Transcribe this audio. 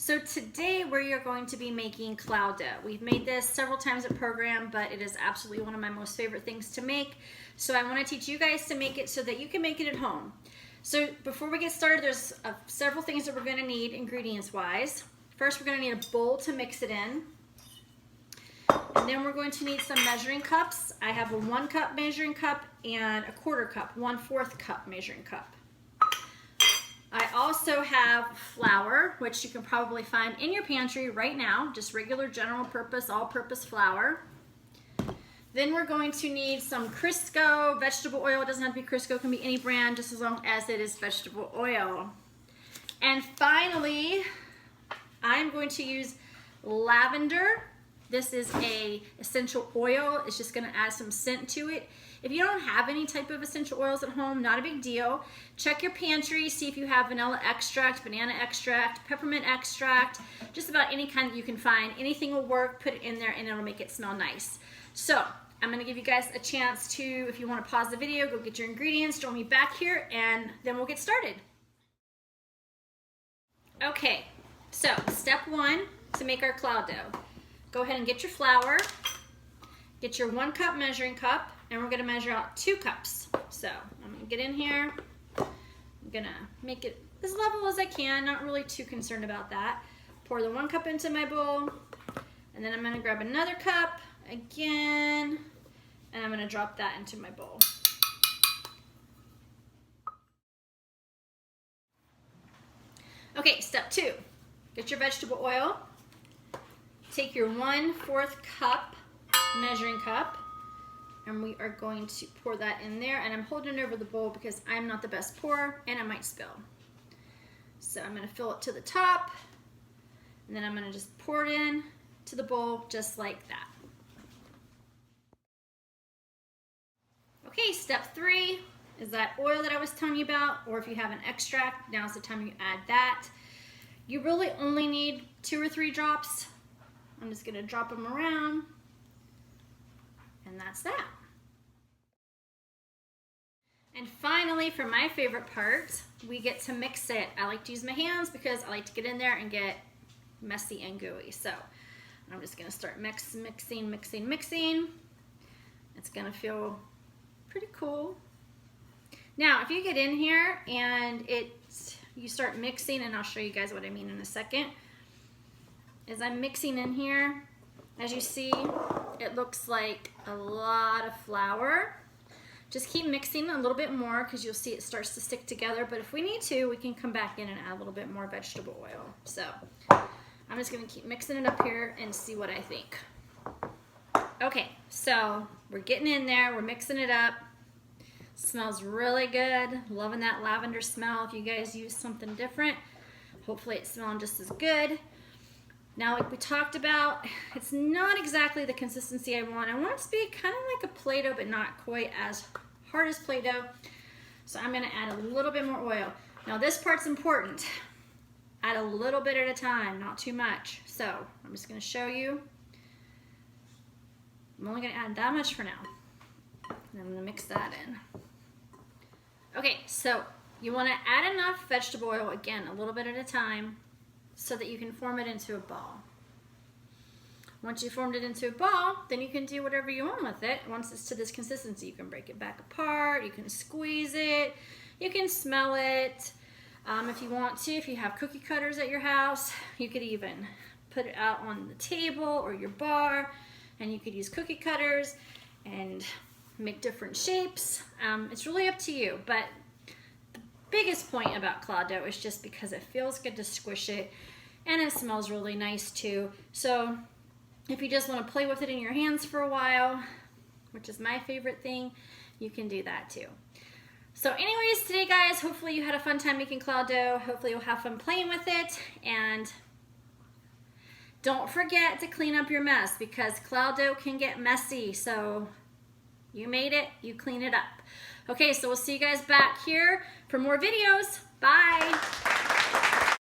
So today we are going to be making cloud dough. We've made this several times at program, but it is absolutely one of my most favorite things to make. So I want to teach you guys to make it so that you can make it at home. So before we get started, there's several things that we're going to need ingredients wise. First, we're going to need a bowl to mix it in. And then we're going to need some measuring cups. I have a 1 cup measuring cup and a 1/4 cup, 1/4 cup measuring cup. I also have flour, which you can probably find in your pantry right now, just regular general purpose, all-purpose flour. Then we're going to need some Crisco vegetable oil. It doesn't have to be Crisco, it can be any brand, just as long as it is vegetable oil. And finally, I'm going to use lavender. This is a essential oil. It's just gonna add some scent to it. If you don't have any type of essential oils at home, not a big deal. Check your pantry, see if you have vanilla extract, banana extract, peppermint extract, just about any kind that you can find. Anything will work, put it in there and it'll make it smell nice. So I'm gonna give you guys a chance to, if you wanna pause the video, go get your ingredients, join me back here, and then we'll get started. Okay, so step 1 to make our cloud dough. Go ahead and get your flour, get your 1 cup measuring cup, and we're gonna measure out 2 cups. So I'm gonna get in here. I'm gonna make it as level as I can, not really too concerned about that. Pour the 1 cup into my bowl, and then I'm gonna grab another cup again, and I'm gonna drop that into my bowl. Okay, step 2, get your vegetable oil. Take your 1/4 cup measuring cup, and we are going to pour that in there, and I'm holding it over the bowl because I'm not the best pourer and I might spill. So I'm going to fill it to the top, and then I'm going to just pour it in to the bowl just like that. Okay, step 3 is that oil that I was telling you about, or if you have an extract, now's the time you add that. You really only need 2 or 3 drops. I'm just going to drop them around, and that's that. And finally, for my favorite part, we get to mix it. I like to use my hands because I like to get in there and get messy and gooey. So I'm just going to start mixing. It's going to feel pretty cool. Now, if you get in here and you start mixing, and I'll show you guys what I mean in a second. As I'm mixing in here, as you see, it looks like a lot of flour. Just keep mixing a little bit more because you'll see it starts to stick together, but if we need to, we can come back in and add a little bit more vegetable oil. So I'm just gonna keep mixing it up here and see what I think. Okay, so we're getting in there, we're mixing it up. Smells really good. Loving that lavender smell. If you guys use something different, hopefully it's smelling just as good. Now, like we talked about, it's not exactly the consistency I want. I want it to be kind of like a Play-Doh, but not quite as hard as Play-Doh. So I'm gonna add a little bit more oil. Now this part's important. Add a little bit at a time, not too much. So I'm just gonna show you. I'm only gonna add that much for now. And I'm gonna mix that in. Okay, so you wanna add enough vegetable oil, again, a little bit at a time, so that you can form it into a ball. Once you formed it into a ball, then you can do whatever you want with it. Once it's to this consistency, you can break it back apart, you can squeeze it, you can smell it. If you want to, if you have cookie cutters at your house, you could even put it out on the table or your bar, and you could use cookie cutters and make different shapes. It's really up to you, but biggest point about cloud dough is just because it feels good to squish it and it smells really nice too. So if you just want to play with it in your hands for a while, which is my favorite thing, you can do that too. So anyways, today guys, hopefully you had a fun time making cloud dough. Hopefully you'll have fun playing with it, and don't forget to clean up your mess because cloud dough can get messy. So you made it, you clean it up. Okay, so we'll see you guys back here for more videos. Bye.